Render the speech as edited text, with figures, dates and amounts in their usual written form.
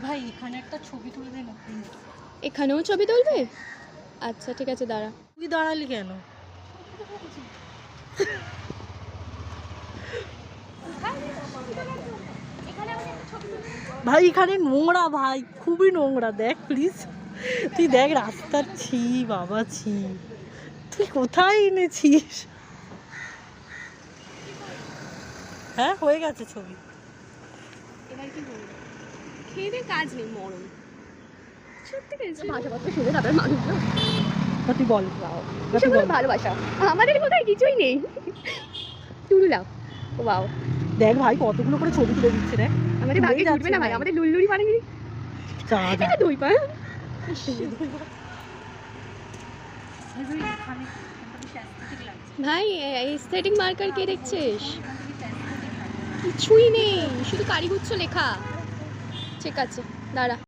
ভাই এখানে একটা ছবি তুলবে না প্লিজ? এখানেও ছবি তুলবে? আচ্ছা ঠিক আছে, দাঁড়া। তুই দাঁড়ালি কেন? ভাই এখানে নোংরা, ভাই খুবই নোংরা, দেখ প্লিজ, তুই দেখ রাস্তার ছি বাবা ছি, তুই কোথায় এনেছিস? হ্যাঁ হয়ে গেছে ছবি। এবার কি বলবো, খেয়ে দিয়ে কাজ নেই, মরণ। সত্যি গেছে ভাষাপত্র শুনে তারপরে মানুষজন তুই বল ভালোবাসা, আমাদের কোথায় কিছুই নেই। টুরু লাও, ওয়াও। দেখ ভাই কতগুলো করে ছবি তুলে দিচ্ছে রে। আমাদের ভাগ্যে জুটবে না ভাই, আমাদের লুল্লুরি মানে কি এটা দই পা। ভাই এস্থেটিক মার্কার কে দেখছিস? কিছুই নেই, শুধু কারিগুচ্ছ লেখা। ঠিক আছে দাঁড়া।